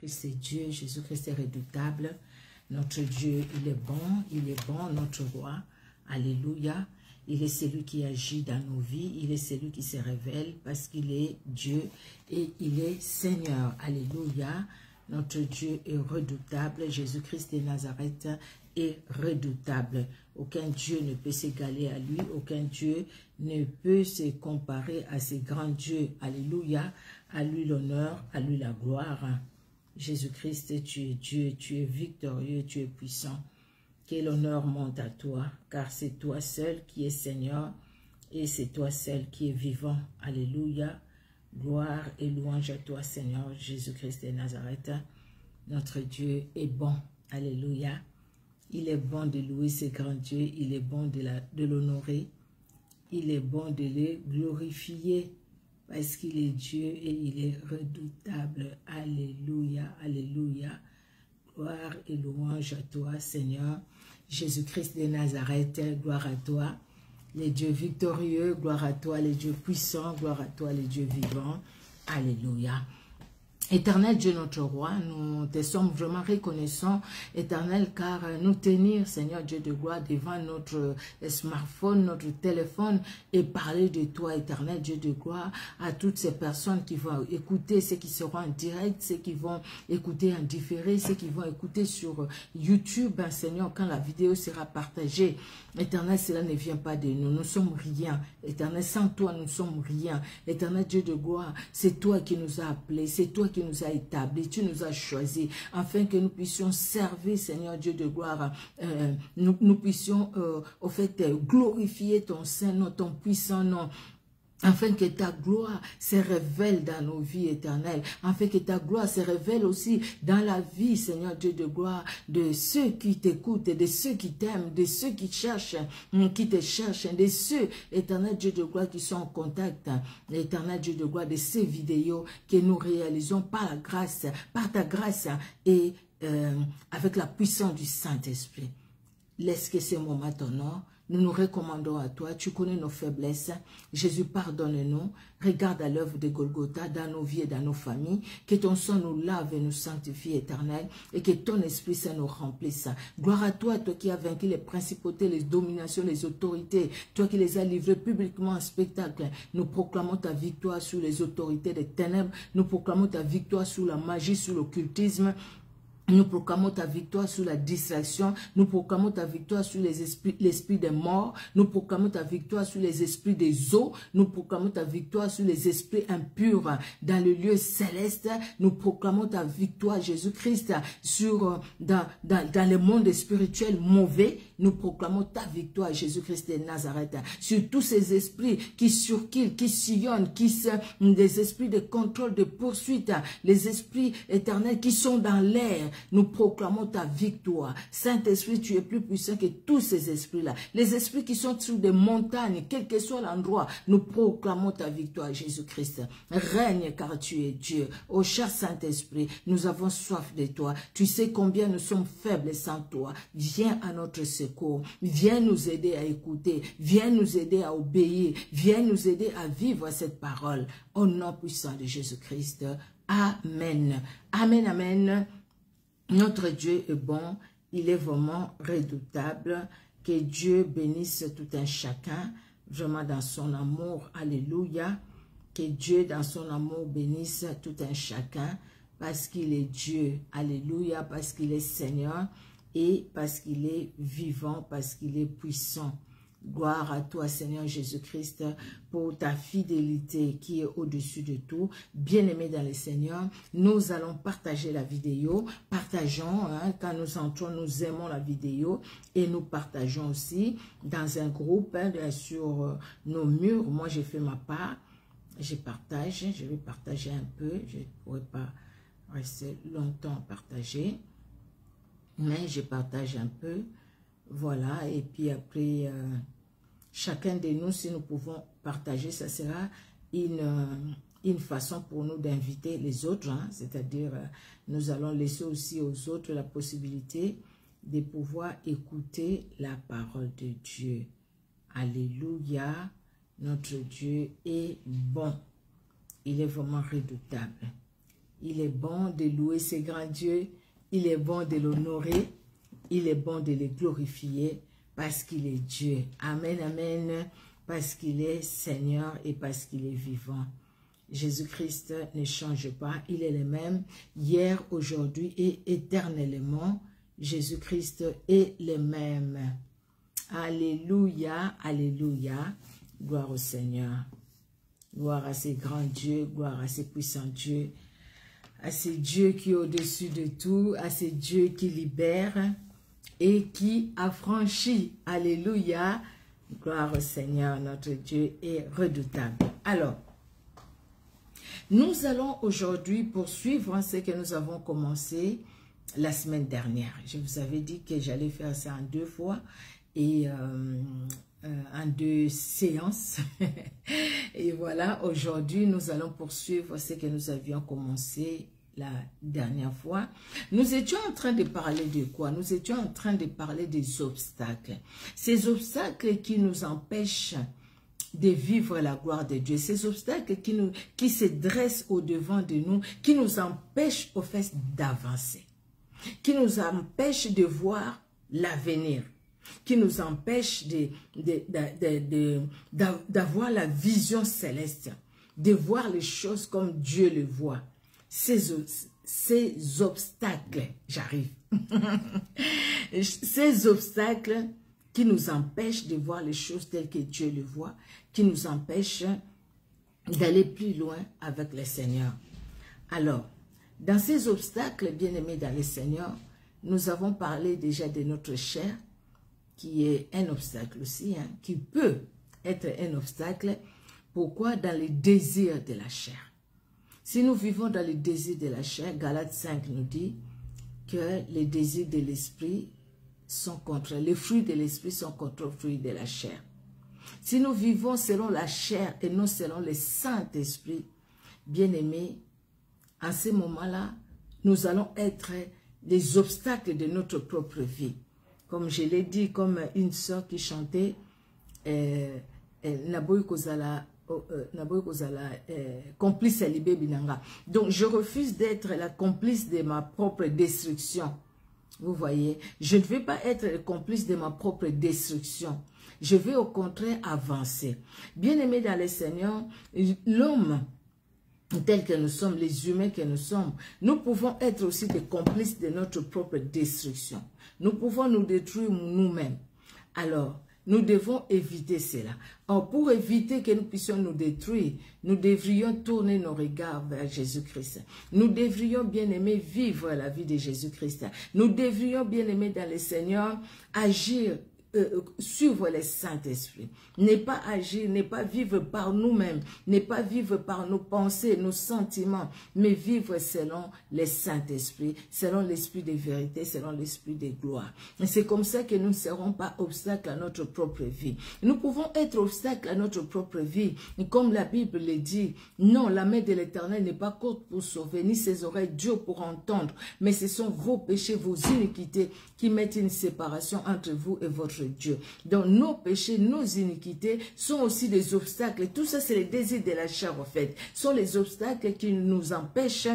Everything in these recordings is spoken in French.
Christ est Dieu, Jésus-Christ est redoutable. Notre Dieu, il est bon, notre roi. Alléluia. Il est celui qui agit dans nos vies, il est celui qui se révèle parce qu'il est Dieu et il est Seigneur. Alléluia. Notre Dieu est redoutable. Jésus-Christ de Nazareth est redoutable. Aucun Dieu ne peut s'égaler à lui. Aucun Dieu ne peut se comparer à ces grands dieux. Alléluia. À lui l'honneur, à lui la gloire. Jésus-Christ, tu es Dieu, tu es victorieux, tu es puissant. Que l'honneur monte à toi, car c'est toi seul qui es Seigneur et c'est toi seul qui es vivant. Alléluia. Gloire et louange à toi, Seigneur Jésus-Christ de Nazareth. Notre Dieu est bon. Alléluia. Il est bon de louer ce grand Dieu. Il est bon de l'honorer. Il est bon de le glorifier parce qu'il est Dieu et il est redoutable. Alléluia. Alléluia. Gloire et louange à toi, Seigneur Jésus-Christ de Nazareth. Gloire à toi. Les dieux victorieux, gloire à toi, les dieux puissants, gloire à toi, les dieux vivants. Alléluia. Éternel Dieu, notre roi, nous te sommes vraiment reconnaissants, éternel, car nous tenir, Seigneur Dieu de gloire, devant notre smartphone, notre téléphone, et parler de toi, éternel Dieu de gloire, à toutes ces personnes qui vont écouter, ceux qui seront en direct, ceux qui vont écouter en différé, ceux qui vont écouter sur YouTube, hein, Seigneur, quand la vidéo sera partagée. Éternel, cela ne vient pas de nous, nous sommes rien. Éternel, sans toi, nous sommes rien. Éternel Dieu de gloire, c'est toi qui nous as appelés, c'est toi qui nous as établis, tu nous as choisis, afin que nous puissions servir, Seigneur Dieu de gloire, nous puissions, au fait, glorifier ton saint nom, ton puissant nom, afin que ta gloire se révèle dans nos vies éternelles, afin que ta gloire se révèle aussi dans la vie, Seigneur Dieu de gloire, de ceux qui t'écoutent, de ceux qui t'aiment, de ceux qui cherchent, qui te cherchent, de ceux, éternel Dieu de gloire, qui sont en contact, éternel Dieu de gloire, de ces vidéos que nous réalisons par la grâce, par ta grâce et avec la puissance du Saint-Esprit. Laisse que ce moment t'honore. Nous nous recommandons à toi, tu connais nos faiblesses. Jésus, pardonne-nous. Regarde à l'œuvre de Golgotha dans nos vies et dans nos familles. Que ton sang nous lave et nous sanctifie, éternel. Et que ton Esprit Saint nous remplisse. Gloire à toi, toi qui as vaincu les principautés, les dominations, les autorités. Toi qui les as livrées publiquement en spectacle. Nous proclamons ta victoire sur les autorités des ténèbres. Nous proclamons ta victoire sur la magie, sur l'occultisme. Nous proclamons ta victoire sur la distraction. Nous proclamons ta victoire sur l'esprit des morts. Nous proclamons ta victoire sur les esprits des eaux. Nous proclamons ta victoire sur les esprits impurs dans le lieu céleste. Nous proclamons ta victoire, Jésus-Christ, dans le monde spirituel mauvais. Nous proclamons ta victoire, Jésus-Christ de Nazareth, sur tous ces esprits qui surquillent, qui sillonnent, des esprits de contrôle, de poursuite, les esprits éternels qui sont dans l'air. Nous proclamons ta victoire. Saint-Esprit, tu es plus puissant que tous ces esprits-là. Les esprits qui sont sur des montagnes, quel que soit l'endroit, nous proclamons ta victoire, Jésus-Christ. Règne car tu es Dieu. Ô cher Saint-Esprit, nous avons soif de toi. Tu sais combien nous sommes faibles sans toi. Viens à notre secours. Viens nous aider à écouter. Viens nous aider à obéir. Viens nous aider à vivre cette parole. Au nom puissant de Jésus-Christ. Amen. Amen, amen. Notre Dieu est bon, il est vraiment redoutable. Que Dieu bénisse tout un chacun, vraiment dans son amour. Alléluia. Que Dieu dans son amour bénisse tout un chacun, parce qu'il est Dieu. Alléluia, parce qu'il est Seigneur et parce qu'il est vivant, parce qu'il est puissant. Gloire à toi, Seigneur Jésus-Christ, pour ta fidélité qui est au-dessus de tout. Bien-aimés dans le Seigneur, nous allons partager la vidéo. Partageons, hein, quand nous entrons, nous aimons la vidéo et nous partageons aussi dans un groupe, hein, sur nos murs. Moi, j'ai fait ma part. Je partage, je vais partager un peu. Je ne pourrai pas rester longtemps à partager, mais je partage un peu. Voilà, et puis après, chacun de nous, si nous pouvons partager, ça sera une façon pour nous d'inviter les autres, hein, c'est-à-dire nous allons laisser aussi aux autres la possibilité de pouvoir écouter la parole de Dieu. Alléluia, notre Dieu est bon, il est vraiment redoutable, Il est bon de louer ce grand Dieu. Il est bon de l'honorer. Il est bon de le glorifier parce qu'il est Dieu. Amen, amen. Parce qu'il est Seigneur et parce qu'il est vivant. Jésus-Christ ne change pas. Il est le même hier, aujourd'hui et éternellement. Jésus-Christ est le même. Alléluia, alléluia. Gloire au Seigneur. Gloire à ces grands dieux, gloire à ces puissants dieux, à ces dieux qui est au-dessus de tout, à ces dieux qui libèrent et qui affranchit. Alléluia. Gloire au Seigneur, notre Dieu est redoutable. Alors, nous allons aujourd'hui poursuivre ce que nous avons commencé la semaine dernière. Je vous avais dit que j'allais faire ça en 2 fois et en 2 séances. Et voilà, aujourd'hui, nous allons poursuivre ce que nous avions commencé la dernière fois. Nous étions en train de parler de quoi? Nous étions en train de parler des obstacles. Ces obstacles qui nous empêchent de vivre la gloire de Dieu. Ces obstacles qui se dressent au-devant de nous, qui nous empêchent au fait d'avancer, qui nous empêchent de voir l'avenir, qui nous empêchent d'avoir la vision céleste, de voir les choses comme Dieu le voit. Ces obstacles, j'arrive, ces obstacles qui nous empêchent de voir les choses telles que Dieu le voit, qui nous empêchent d'aller plus loin avec le Seigneur. Alors, dans ces obstacles, bien-aimés dans le Seigneur, nous avons parlé déjà de notre chair, qui est un obstacle aussi, hein, qui peut être un obstacle. Pourquoi? Dans les désirs de la chair. Si nous vivons dans les désirs de la chair, Galates 5 nous dit que les désirs de l'esprit sont contre, les fruits de l'esprit sont contre les fruits de la chair. Si nous vivons selon la chair et non selon le Saint-Esprit, bien-aimés, en ce moment-là, nous allons être les obstacles de notre propre vie. Comme je l'ai dit, comme une sœur qui chantait, Naboy Kozala, complice à Libé Binanga. Donc, je refuse d'être la complice de ma propre destruction. Vous voyez, je ne veux pas être le complice de ma propre destruction. Je veux au contraire avancer. Bien-aimés dans le Seigneur, l'homme tel que nous sommes, les humains que nous sommes, nous pouvons être aussi des complices de notre propre destruction. Nous pouvons nous détruire nous-mêmes. Alors, nous devons éviter cela. Or, pour éviter que nous puissions nous détruire, nous devrions tourner nos regards vers Jésus-Christ. Nous devrions, bien aimer, vivre la vie de Jésus-Christ. Nous devrions, bien aimer, dans le Seigneur, agir, suivre le Saint-Esprit. Ne pas agir, ne pas vivre par nous-mêmes, ne pas vivre par nos pensées, nos sentiments, mais vivre selon le Saint-Esprit, selon l'esprit de vérité, selon l'esprit de gloire. C'est comme ça que nous ne serons pas obstacles à notre propre vie. Nous pouvons être obstacles à notre propre vie, comme la Bible le dit. Non, la main de l'Éternel n'est pas courte pour sauver, ni ses oreilles dures pour entendre, mais ce sont vos péchés, vos iniquités qui mettent une séparation entre vous et votre Dieu. Donc nos péchés, nos iniquités sont aussi des obstacles. Tout ça, c'est les désirs de la chair, en fait. Sont les obstacles qui nous empêchent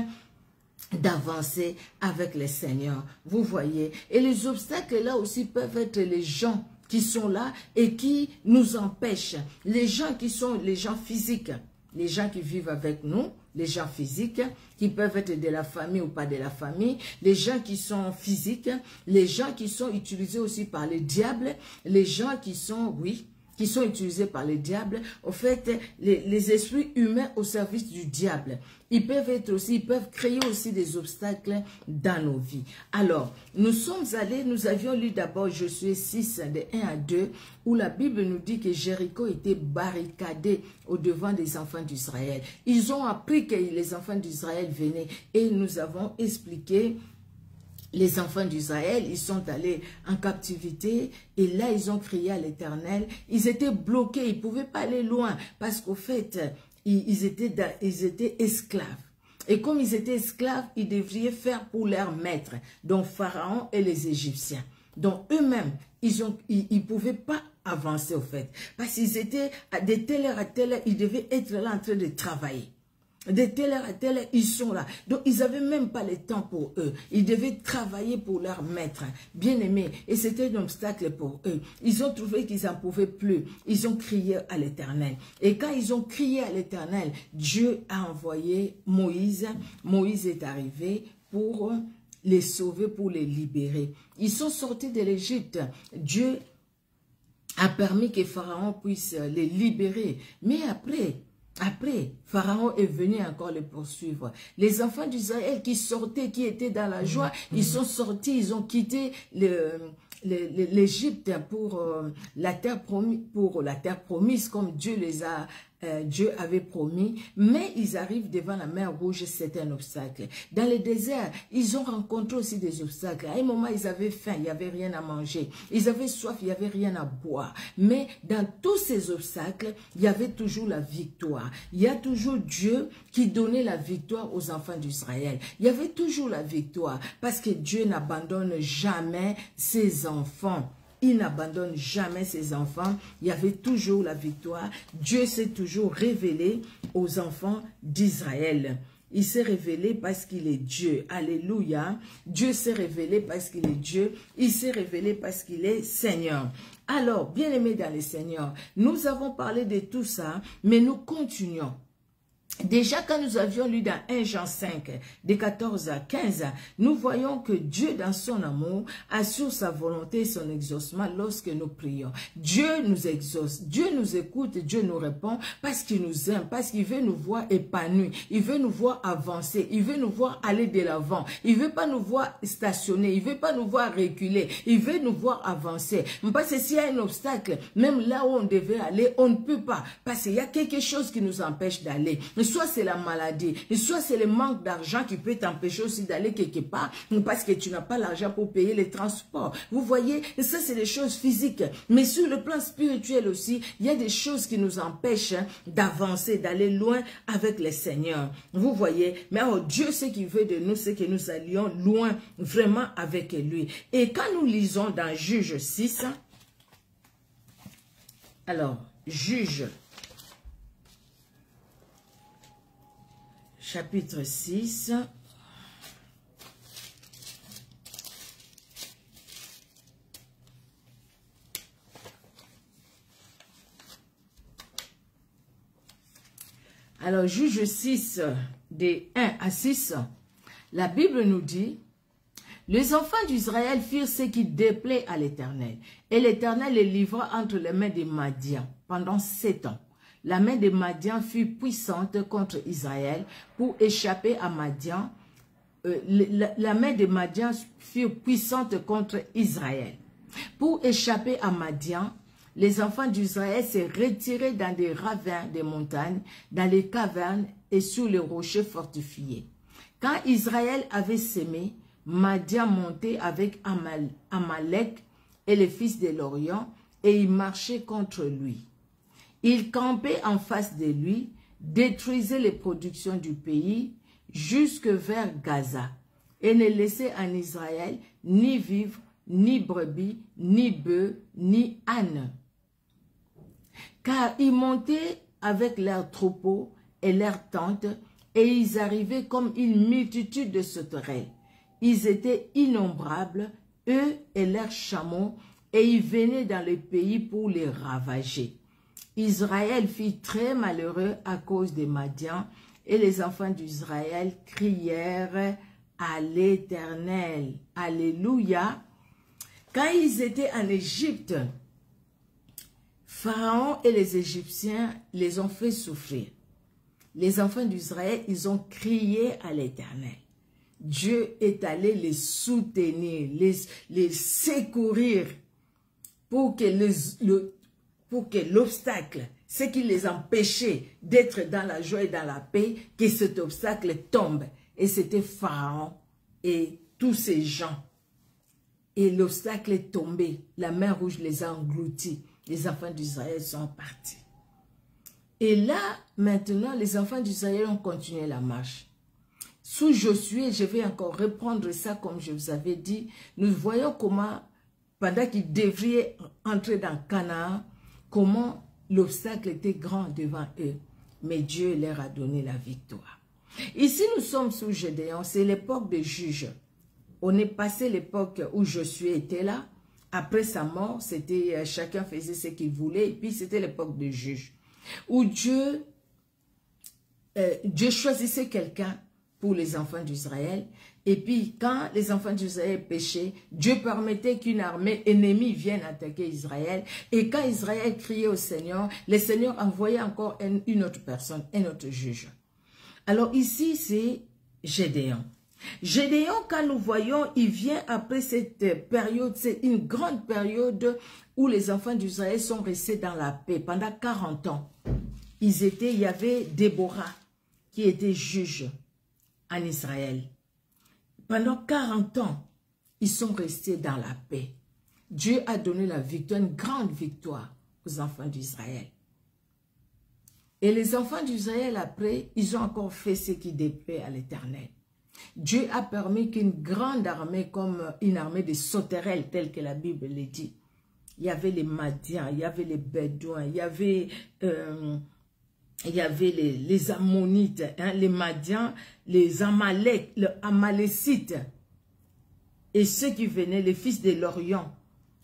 d'avancer avec le Seigneur. Vous voyez. Et les obstacles là aussi peuvent être les gens qui sont là et qui nous empêchent. Les gens qui sont les gens physiques. Les gens qui vivent avec nous, les gens physiques, qui peuvent être de la famille ou pas de la famille, les gens qui sont physiques, les gens qui sont utilisés aussi par le diable, les gens qui sont, oui, qui sont utilisés par le diable, au fait, les esprits humains au service du diable. Ils peuvent être aussi, ils peuvent créer aussi des obstacles dans nos vies. Alors, nous sommes allés, nous avions lu d'abord Josué 6, de 1 à 2, où la Bible nous dit que Jéricho était barricadé au devant des enfants d'Israël. Ils ont appris que les enfants d'Israël venaient et nous avons expliqué. Les enfants d'Israël, ils sont allés en captivité et là, ils ont crié à l'Éternel. Ils étaient bloqués, ils ne pouvaient pas aller loin parce qu'au fait, ils étaient esclaves. Et comme ils étaient esclaves, ils devraient faire pour leur maître, donc Pharaon et les Égyptiens. Donc eux-mêmes, ils ne pouvaient pas avancer au fait. Parce qu'ils étaient de telle heure à telle heure, ils devaient être là en train de travailler. de telle heure à telle heure, ils sont là. Donc, ils n'avaient même pas le temps pour eux. Ils devaient travailler pour leur maître, bien aimé. Et c'était un obstacle pour eux. Ils ont trouvé qu'ils n'en pouvaient plus. Ils ont crié à l'Éternel. Et quand ils ont crié à l'Éternel, Dieu a envoyé Moïse. Moïse est arrivé pour les sauver, pour les libérer. Ils sont sortis de l'Égypte. Dieu a permis que Pharaon puisse les libérer. Mais après, Pharaon est venu encore les poursuivre. Les enfants d'Israël qui sortaient, qui étaient dans la joie, ils sont sortis, ils ont quitté l'Égypte pour la terre promise, comme Dieu avait promis, mais ils arrivent devant la mer Rouge, c'est un obstacle. Dans le désert, ils ont rencontré aussi des obstacles. À un moment, ils avaient faim, il n'y avait rien à manger. Ils avaient soif, il n'y avait rien à boire. Mais dans tous ces obstacles, il y avait toujours la victoire. Il y a toujours Dieu qui donnait la victoire aux enfants d'Israël. Il y avait toujours la victoire parce que Dieu n'abandonne jamais ses enfants. Il n'abandonne jamais ses enfants. Il y avait toujours la victoire. Dieu s'est toujours révélé aux enfants d'Israël. Il s'est révélé parce qu'il est Dieu. Alléluia. Dieu s'est révélé parce qu'il est Dieu. Il s'est révélé parce qu'il est Seigneur. Alors, bien-aimés dans le Seigneur, nous avons parlé de tout ça, mais nous continuons. Déjà, quand nous avions lu dans 1 Jean 5, de 14 à 15, nous voyons que Dieu, dans son amour, assure sa volonté et son exaucement lorsque nous prions. Dieu nous exauce, Dieu nous écoute, Dieu nous répond parce qu'il nous aime, parce qu'il veut nous voir épanouis, il veut nous voir avancer, il veut nous voir aller de l'avant, il veut pas nous voir stationner, il veut pas nous voir reculer, il veut nous voir avancer. Parce que s'il y a un obstacle, même là où on devait aller, on ne peut pas, parce qu'il y a quelque chose qui nous empêche d'aller. Soit c'est la maladie, soit c'est le manque d'argent qui peut t'empêcher aussi d'aller quelque part parce que tu n'as pas l'argent pour payer les transports. Vous voyez, ça c'est des choses physiques. Mais sur le plan spirituel aussi, il y a des choses qui nous empêchent d'avancer, d'aller loin avec le Seigneur. Vous voyez, mais oh, Dieu, ce qu'il veut de nous, c'est que nous allions loin vraiment avec lui. Et quand nous lisons dans Juge 6, alors, Juge chapitre 6. Alors, Juge 6, des 1 à 6, la Bible nous dit, les enfants d'Israël firent ce qui déplaît à l'Éternel, et l'Éternel les livra entre les mains des Madians pendant 7 ans. La main de Madian fut puissante contre Israël pour échapper à Madian. La main de Madian fut puissante contre Israël. Pour échapper à Madian, les enfants d'Israël se retiraient dans des ravins des montagnes, dans les cavernes et sur les rochers fortifiés. Quand Israël avait sémé, Madian montait avec Amalek et les fils de l'Orient et il marchait contre lui. Il campait en face de lui, détruisait les productions du pays jusque vers Gaza et ne laissait en Israël ni vivre, ni brebis, ni bœufs, ni ânes. Car ils montaient avec leurs troupeaux et leurs tentes et ils arrivaient comme une multitude de sauterelles. Ils étaient innombrables, eux et leurs chameaux, et ils venaient dans le pays pour les ravager. Israël fut très malheureux à cause des Madians, et les enfants d'Israël crièrent à l'Éternel. Alléluia. Quand ils étaient en Égypte, Pharaon et les Égyptiens les ont fait souffrir. Les enfants d'Israël, ils ont crié à l'Éternel. Dieu est allé les soutenir, les secourir pour que l'obstacle, ce qui les empêchait d'être dans la joie et dans la paix, que cet obstacle tombe. Et c'était Pharaon et tous ces gens. Et l'obstacle est tombé. La mer rouge les a engloutis. Les enfants d'Israël sont partis. Et là, maintenant, les enfants d'Israël ont continué la marche. Sous Josué, je vais encore reprendre ça comme je vous avais dit. Nous voyons comment, pendant qu'ils devraient entrer dans Canaan, comment l'obstacle était grand devant eux. Mais Dieu leur a donné la victoire. Ici, nous sommes sous Gédéon, c'est l'époque des juges. On est passé l'époque où Josué était là. Après sa mort, c'était chacun faisait ce qu'il voulait. Et puis, c'était l'époque des juges. Où Dieu choisissait quelqu'un pour les enfants d'Israël. Et puis, quand les enfants d'Israël péchaient, Dieu permettait qu'une armée ennemie vienne attaquer Israël. Et quand Israël criait au Seigneur, le Seigneur envoyait encore une autre personne, un autre juge. Alors ici, c'est Gédéon. Gédéon, quand nous voyons, il vient après cette période, c'est une grande période où les enfants d'Israël sont restés dans la paix pendant 40 ans. Il y avait Déborah qui était juge en Israël. Pendant 40 ans, ils sont restés dans la paix. Dieu a donné la victoire, une grande victoire aux enfants d'Israël. Et les enfants d'Israël, après, ils ont encore fait ce qui déplaît à l'Éternel. Dieu a permis qu'une grande armée, comme une armée de sauterelles, telle que la Bible le dit, il y avait les Madians, il y avait les Bédouins, il y avait les Ammonites, hein, les Madians, les Amalek, les Amalécites, et ceux qui venaient, les fils de l'Orient,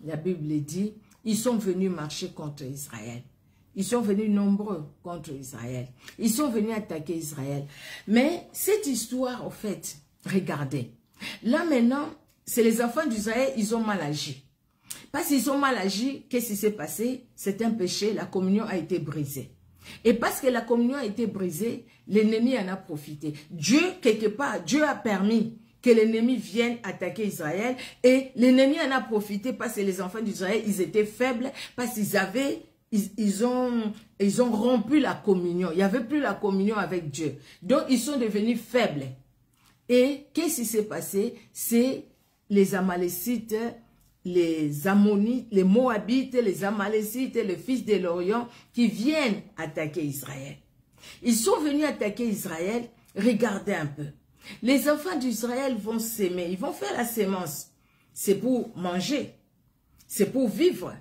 la Bible dit, ils sont venus marcher contre Israël. Ils sont venus nombreux contre Israël. Ils sont venus attaquer Israël. Mais cette histoire, en fait, regardez. Là maintenant, c'est les enfants d'Israël, ils ont mal agi. Parce qu'ils ont mal agi, qu'est-ce qui s'est passé? C'est un péché, la communion a été brisée. Et parce que la communion a été brisée, l'ennemi en a profité. Dieu, quelque part, Dieu a permis que l'ennemi vienne attaquer Israël. Et l'ennemi en a profité parce que les enfants d'Israël, ils étaient faibles, parce qu'ils avaient... Ils ont rompu la communion. Il n'y avait plus la communion avec Dieu. Donc, ils sont devenus faibles. Et qu'est-ce qui s'est passé? C'est les Amalécites, les Ammonites, les Moabites, les Amalécites, les fils de l'Orient qui viennent attaquer Israël. Ils sont venus attaquer Israël. Regardez un peu. Les enfants d'Israël vont s'aimer. Ils vont faire la sémence. C'est pour manger. C'est pour vivre.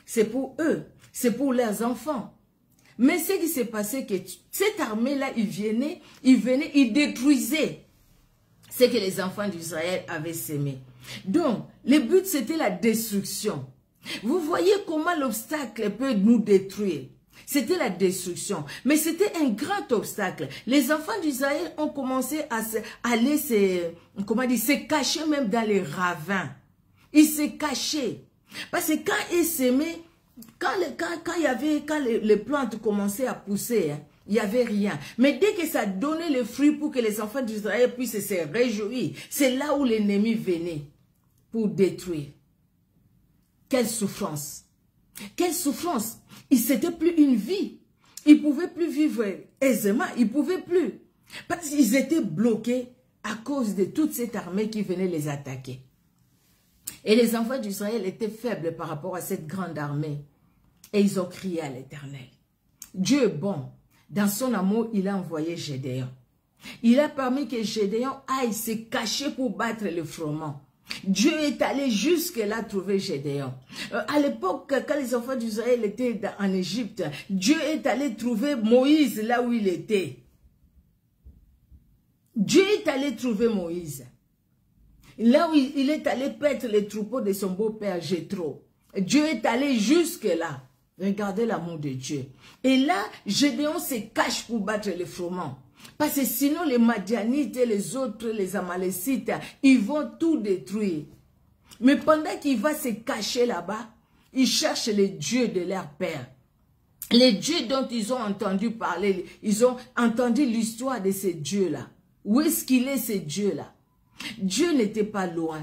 C'est pour eux. C'est pour leurs enfants. Mais ce qui s'est passé, que cette armée-là, ils détruisaient ce que les enfants d'Israël avaient sémé. Donc, le but, c'était la destruction. Vous voyez comment l'obstacle peut nous détruire. C'était la destruction. Mais c'était un grand obstacle. Les enfants d'Israël ont commencé à se cacher même dans les ravins. Ils se cachaient. Parce que quand ils s'aimaient, quand les plantes commençaient à pousser, hein, il n'y avait rien. Mais dès que ça donnait le fruit pour que les enfants d'Israël puissent se réjouir, c'est là où l'ennemi venait pour détruire. Quelle souffrance! Quelle souffrance! C'était plus une vie. Ils ne pouvaient plus vivre aisément. Ils ne pouvaient plus. Parce qu'ils étaient bloqués à cause de toute cette armée qui venait les attaquer. Et les enfants d'Israël étaient faibles par rapport à cette grande armée. Et ils ont crié à l'Éternel. Dieu est bon. Dans son amour, il a envoyé Gédéon. Il a permis que Gédéon aille se cacher pour battre le froment. Dieu est allé jusque là trouver Gédéon. À l'époque, quand les enfants d'Israël étaient en Égypte, Dieu est allé trouver Moïse là où il était. Dieu est allé trouver Moïse. Là où il est allé paître les troupeaux de son beau-père Jéthro. Dieu est allé jusque là. Regardez l'amour de Dieu. Et là, Gédéon se cache pour battre le froment. Parce que sinon, les Madianites et les autres, les Amalécites, ils vont tout détruire. Mais pendant qu'il va se cacher là-bas, ils cherchent les dieux de leur père. Les dieux dont ils ont entendu parler, ils ont entendu l'histoire de ces dieux-là. Où est-ce qu'il est, ces dieux-là? Dieu n'était pas loin.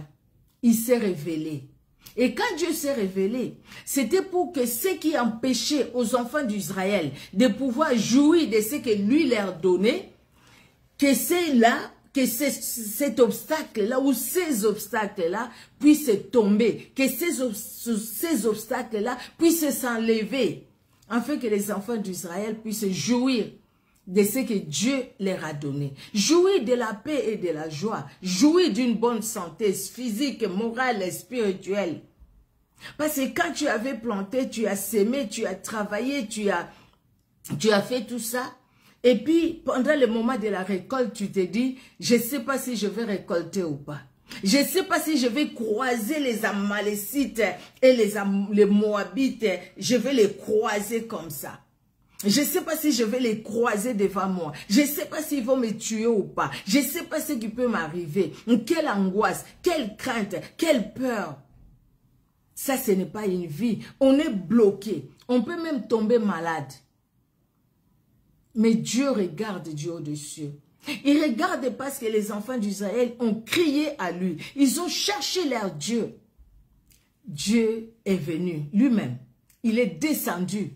Il s'est révélé. Et quand Dieu s'est révélé, c'était pour que ce qui empêchait aux enfants d'Israël de pouvoir jouir de ce que lui leur donnait, que c'est là, que cet obstacle-là ou ces obstacles-là puissent tomber, que ces obstacles-là puissent s'enlever, afin que les enfants d'Israël puissent jouir de ce que Dieu leur a donné. Jouir de la paix et de la joie. Jouir d'une bonne santé physique, morale et spirituelle. Parce que quand tu avais planté, tu as sémé, tu as travaillé, tu as fait tout ça. Et puis, pendant le moment de la récolte, tu te dis, je ne sais pas si je vais récolter ou pas. Je ne sais pas si je vais croiser les Amalécites et les Moabites. Je vais les croiser comme ça. Je ne sais pas si je vais les croiser devant moi. Je ne sais pas s'ils vont me tuer ou pas. Je ne sais pas ce qui peut m'arriver. Quelle angoisse, quelle crainte, quelle peur. Ça, ce n'est pas une vie. On est bloqué. On peut même tomber malade. Mais Dieu regarde du haut des cieux. Il regarde parce que les enfants d'Israël ont crié à lui. Ils ont cherché leur Dieu. Dieu est venu lui-même. Il est descendu.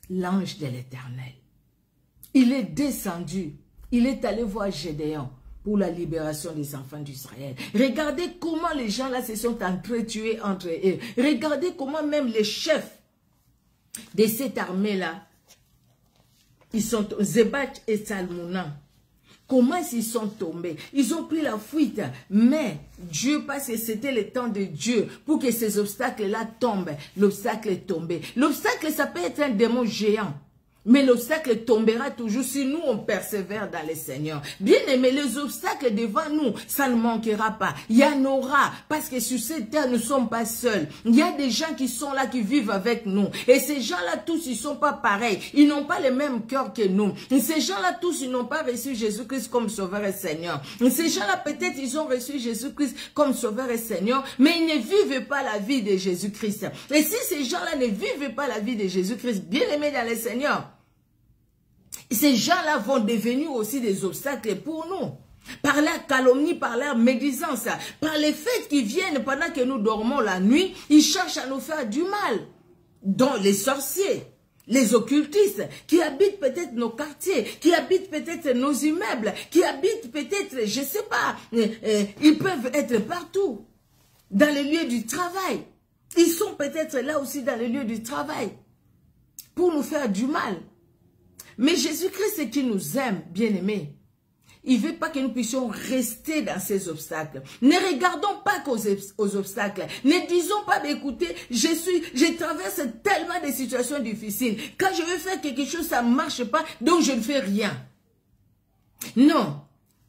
L'ange de l'Éternel. Il est descendu. Il est allé voir Gédéon pour la libération des enfants d'Israël. Regardez comment les gens là se sont entretués entre eux. Regardez comment même les chefs de cette armée-là, ils sont Zébat et Salmona. Comment ils sont tombés? Ils ont pris la fuite. Mais Dieu, parce que c'était le temps de Dieu, pour que ces obstacles-là tombent. L'obstacle est tombé. L'obstacle, ça peut être un démon géant. Mais l'obstacle tombera toujours si nous, on persévère dans le Seigneur. Bien aimé, les obstacles devant nous, ça ne manquera pas. Il y en aura, parce que sur cette terre, nous ne sommes pas seuls. Il y a des gens qui sont là, qui vivent avec nous. Et ces gens-là, tous, ils ne sont pas pareils. Ils n'ont pas le même cœur que nous. Et ces gens-là, tous, ils n'ont pas reçu Jésus-Christ comme Sauveur et Seigneur. Et ces gens-là, peut-être, ils ont reçu Jésus-Christ comme Sauveur et Seigneur, mais ils ne vivent pas la vie de Jésus-Christ. Et si ces gens-là ne vivent pas la vie de Jésus-Christ, bien aimé dans le Seigneur, ces gens-là vont devenir aussi des obstacles pour nous. Par leur calomnie, par leur médisance, par les faits qui viennent pendant que nous dormons la nuit, ils cherchent à nous faire du mal. Dont les sorciers, les occultistes, qui habitent peut-être nos quartiers, qui habitent peut-être nos immeubles, qui habitent peut-être, je ne sais pas, ils peuvent être partout. Dans les lieux du travail. Ils sont peut-être là aussi dans les lieux du travail. Pour nous faire du mal. Mais Jésus-Christ qui nous aime, bien-aimés, il ne veut pas que nous puissions rester dans ces obstacles. Ne regardons pas qu'aux obstacles. Ne disons pas, écoutez, je traverse tellement de situations difficiles. Quand je veux faire quelque chose, ça ne marche pas, donc je ne fais rien. Non.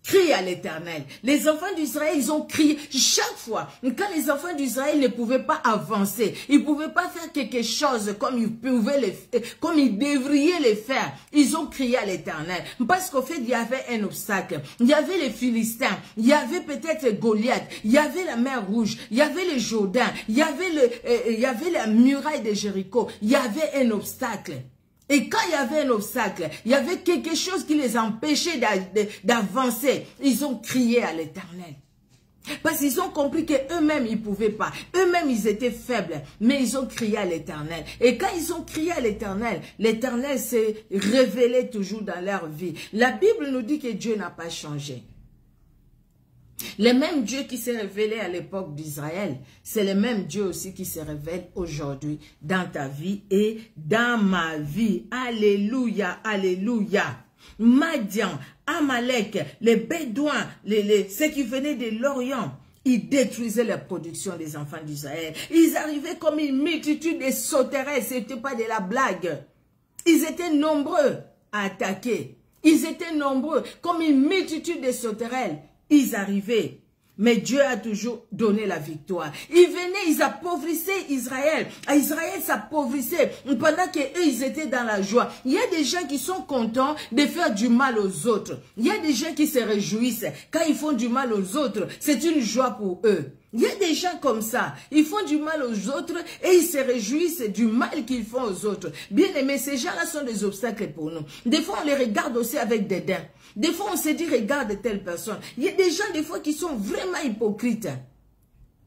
Crie à l'Éternel. Les enfants d'Israël, ils ont crié chaque fois. Quand les enfants d'Israël ne pouvaient pas avancer, ils ne pouvaient pas faire quelque chose comme ils devraient le faire, ils ont crié à l'Éternel. Parce qu'au fait, il y avait un obstacle. Il y avait les Philistins, il y avait peut-être Goliath, il y avait la mer Rouge, il y avait le Jourdain, il y avait la muraille de Jéricho, il y avait un obstacle. Et quand il y avait un obstacle, il y avait quelque chose qui les empêchait d'avancer. Ils ont crié à l'Éternel. Parce qu'ils ont compris qu'eux-mêmes, ils ne pouvaient pas. Eux-mêmes, ils étaient faibles. Mais ils ont crié à l'Éternel. Et quand ils ont crié à l'Éternel, l'Éternel s'est révélé toujours dans leur vie. La Bible nous dit que Dieu n'a pas changé. Le même Dieu qui s'est révélé à l'époque d'Israël, c'est le même Dieu aussi qui se révèle aujourd'hui dans ta vie et dans ma vie. Alléluia, alléluia. Madian, Amalek, les Bédouins, ceux qui venaient de l'Orient, ils détruisaient la production des enfants d'Israël. Ils arrivaient comme une multitude de sauterelles, ce n'était pas de la blague. Ils étaient nombreux à attaquer. Ils étaient nombreux comme une multitude de sauterelles. Ils arrivaient, mais Dieu a toujours donné la victoire. Ils venaient, ils appauvissaient Israël. À Israël s'appauvrissait pendant qu'eux, ils étaient dans la joie. Il y a des gens qui sont contents de faire du mal aux autres. Il y a des gens qui se réjouissent. Quand ils font du mal aux autres, c'est une joie pour eux. Il y a des gens comme ça, ils font du mal aux autres et ils se réjouissent du mal qu'ils font aux autres. Bien aimé, ces gens-là sont des obstacles pour nous. Des fois, on les regarde aussi avec dédain. Des fois, on se dit, regarde telle personne. Il y a des gens, des fois, qui sont vraiment hypocrites.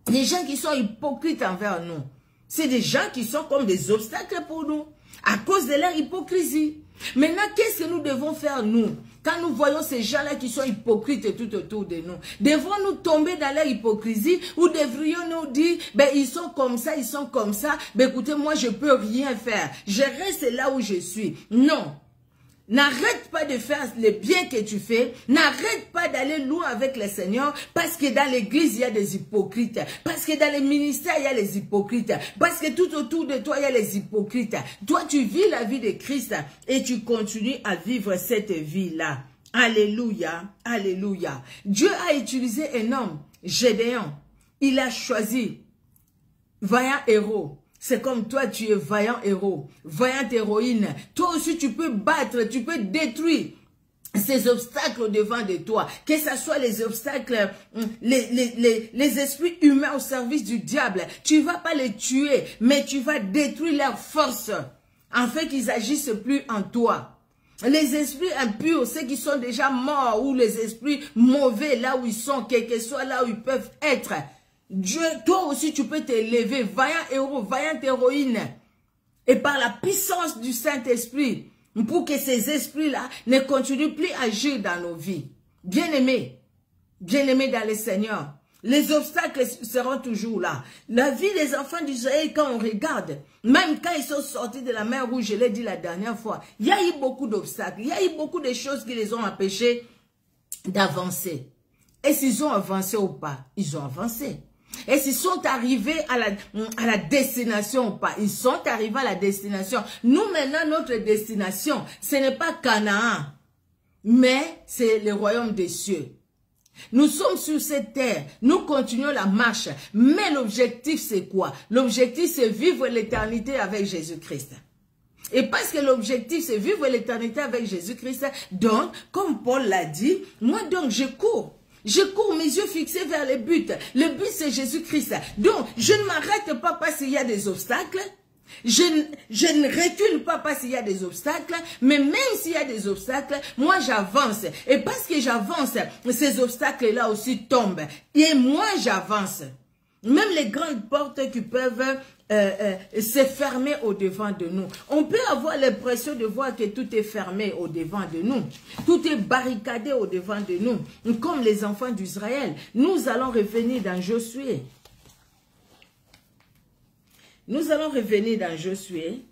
Des gens qui sont hypocrites envers nous. C'est des gens qui sont comme des obstacles pour nous, à cause de leur hypocrisie. Maintenant, qu'est-ce que nous devons faire, nous? Quand nous voyons ces gens-là qui sont hypocrites tout autour de nous, devons-nous tomber dans leur hypocrisie ou devrions-nous dire, ben ils sont comme ça, ben écoutez, moi je peux rien faire, je reste là où je suis. Non. N'arrête pas de faire le bien que tu fais. N'arrête pas d'aller loin avec le Seigneur. Parce que dans l'église, il y a des hypocrites. Parce que dans les ministères, il y a les hypocrites. Parce que tout autour de toi, il y a les hypocrites. Toi, tu vis la vie de Christ et tu continues à vivre cette vie-là. Alléluia, alléluia. Dieu a utilisé un homme, Gédéon. Il a choisi vaillant héros. C'est comme toi, tu es vaillant héros, vaillante héroïne. Toi aussi, tu peux battre, tu peux détruire ces obstacles devant de toi. Que ce soit les obstacles, les esprits humains au service du diable. Tu ne vas pas les tuer, mais tu vas détruire leur force, afin qu'ils agissent plus en toi. Les esprits impurs, ceux qui sont déjà morts, ou les esprits mauvais, là où ils sont, quel que soit là où ils peuvent être. Dieu, toi aussi, tu peux t'élever, vaillant héros, vaillante héroïne. Et par la puissance du Saint-Esprit, pour que ces esprits-là ne continuent plus à agir dans nos vies. Bien-aimés dans le Seigneur, les obstacles seront toujours là. La vie des enfants d'Israël, quand on regarde, même quand ils sont sortis de la mer Rouge, je l'ai dit la dernière fois, il y a eu beaucoup d'obstacles, il y a eu beaucoup de choses qui les ont empêchés d'avancer. Et s'ils ont avancé ou pas, ils ont avancé. Et s'ils sont arrivés à la destination ou pas, ils sont arrivés à la destination. Nous maintenant, notre destination, ce n'est pas Canaan, mais c'est le royaume des cieux. Nous sommes sur cette terre, nous continuons la marche, mais l'objectif c'est quoi? L'objectif c'est vivre l'éternité avec Jésus-Christ. Et parce que l'objectif c'est vivre l'éternité avec Jésus-Christ, donc, comme Paul l'a dit, moi donc je cours. Je cours mes yeux fixés vers le but. Le but, c'est Jésus-Christ. Donc, je ne m'arrête pas parce qu'il y a des obstacles. Je ne recule pas parce qu'il y a des obstacles. Mais même s'il y a des obstacles, moi, j'avance. Et parce que j'avance, ces obstacles-là aussi tombent. Et moi, j'avance. Même les grandes portes qui peuvent se fermer au-devant de nous. On peut avoir l'impression de voir que tout est fermé au-devant de nous. Tout est barricadé au-devant de nous. Comme les enfants d'Israël. Nous allons revenir dans Josué. Nous allons revenir dans Josué.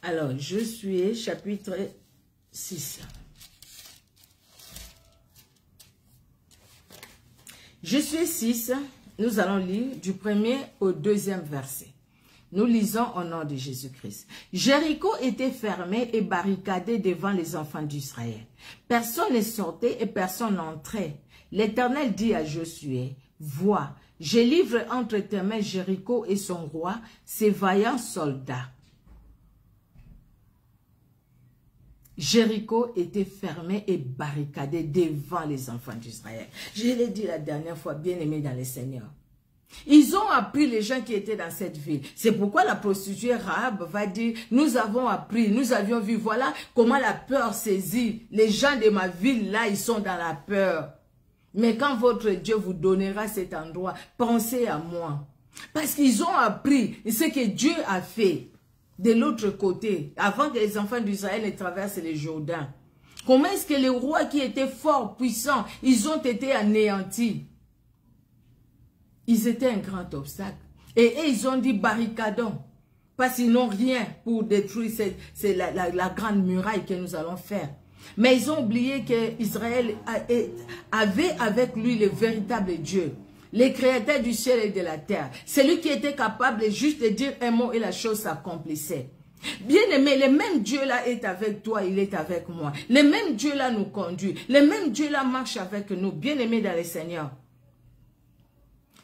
Alors, Josué, chapitre 6. Josué 6, nous allons lire du 1er au 2e verset. Nous lisons au nom de Jésus-Christ. Jéricho était fermé et barricadé devant les enfants d'Israël. Personne ne sortait et personne n'entrait. L'Éternel dit à Josué, « Vois, je livre entre tes mains Jéricho et son roi, ses vaillants soldats. » Jéricho était fermé et barricadé devant les enfants d'Israël. Je l'ai dit la dernière fois, bien-aimés dans le Seigneur. Ils ont appris les gens qui étaient dans cette ville. C'est pourquoi la prostituée Rahab va dire, nous avons appris, nous avions vu, voilà comment la peur saisit. Les gens de ma ville, là, ils sont dans la peur. Mais quand votre Dieu vous donnera cet endroit, pensez à moi. Parce qu'ils ont appris ce que Dieu a fait. De l'autre côté, avant que les enfants d'Israël ne traversent le Jourdain. Comment est-ce que les rois qui étaient forts, puissants, ils ont été anéantis? Ils étaient un grand obstacle. Et ils ont dit barricadons. Parce qu'ils n'ont rien pour détruire la grande muraille que nous allons faire. Mais ils ont oublié qu'Israël avait avec lui le véritable Dieu. Le créateur du ciel et de la terre. Celui qui était capable juste de dire un mot et la chose s'accomplissait. Bien-aimé, le même Dieu-là est avec toi, il est avec moi. Le même Dieu-là nous conduit. Le même Dieu-là marche avec nous. Bien-aimés dans le Seigneur.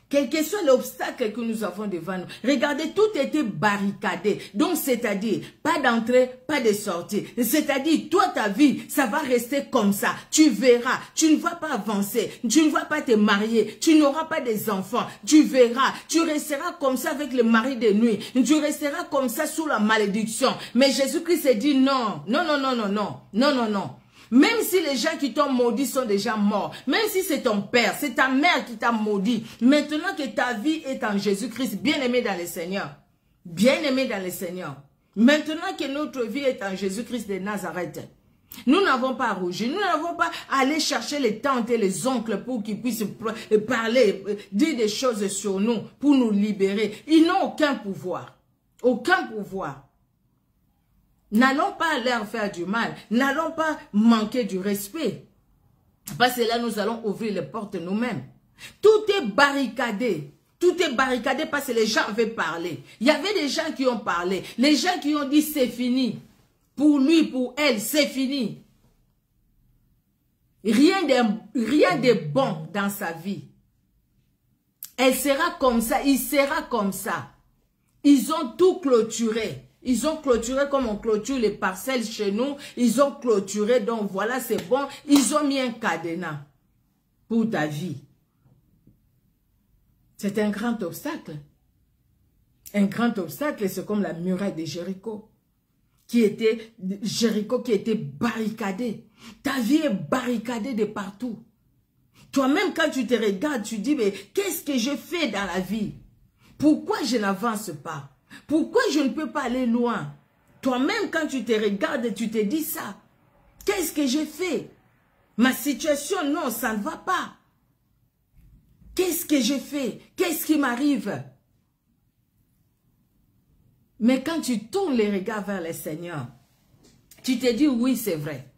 Quel que soit l'obstacle que nous avons devant nous, regardez, tout était barricadé. Donc, c'est-à-dire, pas d'entrée, pas de sortie. C'est-à-dire, toi, ta vie, ça va rester comme ça. Tu verras, tu ne vas pas avancer, tu ne vas pas te marier, tu n'auras pas des enfants. Tu verras, tu resteras comme ça avec le mari de nuit. Tu resteras comme ça sous la malédiction. Mais Jésus-Christ s'est dit non, non, non, non, non, non, non, non, non. Même si les gens qui t'ont maudit sont déjà morts, même si c'est ton père, c'est ta mère qui t'a maudit, maintenant que ta vie est en Jésus-Christ, bien-aimé dans le Seigneur, bien-aimé dans le Seigneur, maintenant que notre vie est en Jésus-Christ de Nazareth, Nous n'avons pas à rougir. Nous n'avons pas à aller chercher les tantes et les oncles pour qu'ils puissent parler, dire des choses sur nous, pour nous libérer. Ils n'ont aucun pouvoir. Aucun pouvoir. N'allons pas leur faire du mal. N'allons pas manquer du respect. Parce que là, nous allons ouvrir les portes nous-mêmes. Tout est barricadé. Tout est barricadé parce que les gens avaient parlé. Il y avait des gens qui ont parlé. Les gens qui ont dit c'est fini. Pour lui, pour elle, c'est fini. Rien de bon dans sa vie. Elle sera comme ça, il sera comme ça. Ils ont tout clôturé. Ils ont clôturé comme on clôture les parcelles chez nous. Ils ont clôturé, donc voilà, c'est bon. Ils ont mis un cadenas pour ta vie. C'est un grand obstacle. Un grand obstacle, c'est comme la muraille de Jéricho. Jéricho qui était barricadé. Ta vie est barricadée de partout. Toi-même, quand tu te regardes, tu dis, mais qu'est-ce que je fais dans la vie? Pourquoi je n'avance pas? Pourquoi je ne peux pas aller loin? Toi-même, quand tu te regardes, tu te dis ça. Qu'est-ce que j'ai fait? Ma situation, non, ça ne va pas. Qu'est-ce que j'ai fait? Qu'est-ce qui m'arrive? Mais quand tu tournes les regards vers le Seigneur, tu te dis, oui, c'est vrai.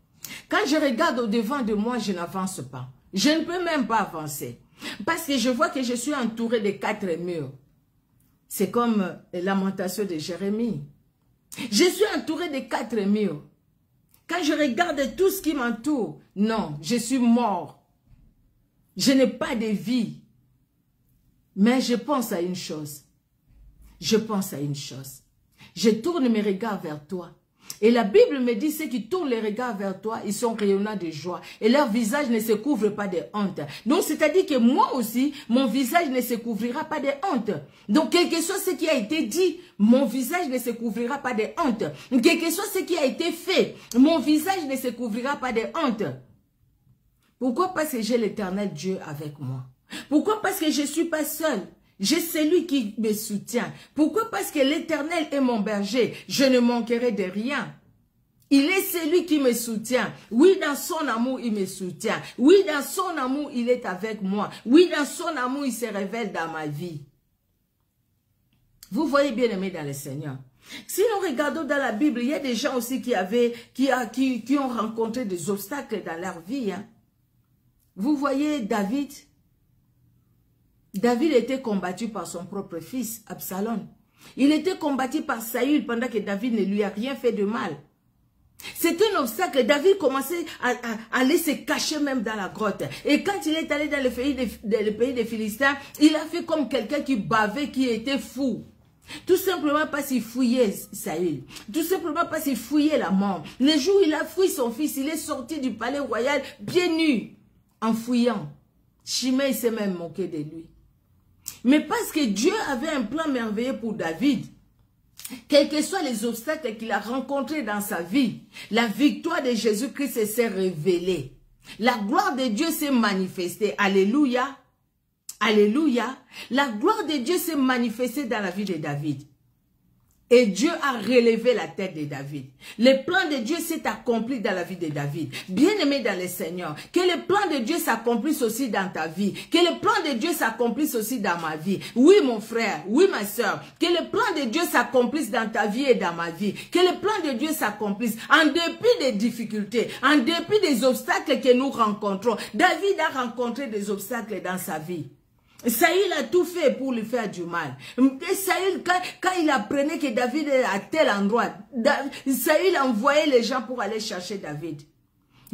Quand je regarde au-devant de moi, je n'avance pas. Je ne peux même pas avancer. Parce que je vois que je suis entouré de 4 murs. C'est comme la lamentation de Jérémie. Je suis entouré de 4 murs. Quand je regarde tout ce qui m'entoure, non, je suis mort. Je n'ai pas de vie. Mais je pense à une chose. Je pense à une chose. Je tourne mes regards vers toi. Et la Bible me dit, ceux qui tournent les regards vers toi, ils sont rayonnants de joie. Et leur visage ne se couvre pas de honte. Donc, c'est-à-dire que moi aussi, mon visage ne se couvrira pas de honte. Donc, quel que soit ce qui a été dit, mon visage ne se couvrira pas de honte. Quel que soit ce qui a été fait, mon visage ne se couvrira pas de honte. Pourquoi? Parce que j'ai l'Éternel Dieu avec moi. Pourquoi? Parce que je ne suis pas seul. J'ai celui qui me soutient. Pourquoi? Parce que l'Éternel est mon berger. Je ne manquerai de rien. Il est celui qui me soutient. Oui, dans son amour, il me soutient. Oui, dans son amour, il est avec moi. Oui, dans son amour, il se révèle dans ma vie. Vous voyez, bien aimé dans le Seigneur. Si nous regardons dans la Bible, il y a des gens aussi qui ont rencontré des obstacles dans leur vie. Hein. Vous voyez David. David était combattu par son propre fils, Absalom. Il était combattu par Saül pendant que David ne lui a rien fait de mal. C'était un obstacle. David commençait à aller se cacher même dans la grotte. Et quand il est allé dans le pays des Philistins, il a fait comme quelqu'un qui bavait, qui était fou. Tout simplement parce qu'il fouillait Saül. Tout simplement parce qu'il fouillait la mort. Le jour où il a fouillé son fils, il est sorti du palais royal pieds nus, en fouillant. Shimei s'est même moqué de lui. Mais parce que Dieu avait un plan merveilleux pour David, quels que soient les obstacles qu'il a rencontrés dans sa vie, la victoire de Jésus-Christ s'est révélée. La gloire de Dieu s'est manifestée. Alléluia. Alléluia. La gloire de Dieu s'est manifestée dans la vie de David. Et Dieu a relevé la tête de David. Le plan de Dieu s'est accompli dans la vie de David. Bien-aimé dans le Seigneur, que le plan de Dieu s'accomplisse aussi dans ta vie. Que le plan de Dieu s'accomplisse aussi dans ma vie. Oui, mon frère, oui, ma soeur. Que le plan de Dieu s'accomplisse dans ta vie et dans ma vie. Que le plan de Dieu s'accomplisse en dépit des difficultés, en dépit des obstacles que nous rencontrons. David a rencontré des obstacles dans sa vie. Saül a tout fait pour lui faire du mal. Et Saül, quand il apprenait que David est à tel endroit, Saül envoyait les gens pour aller chercher David.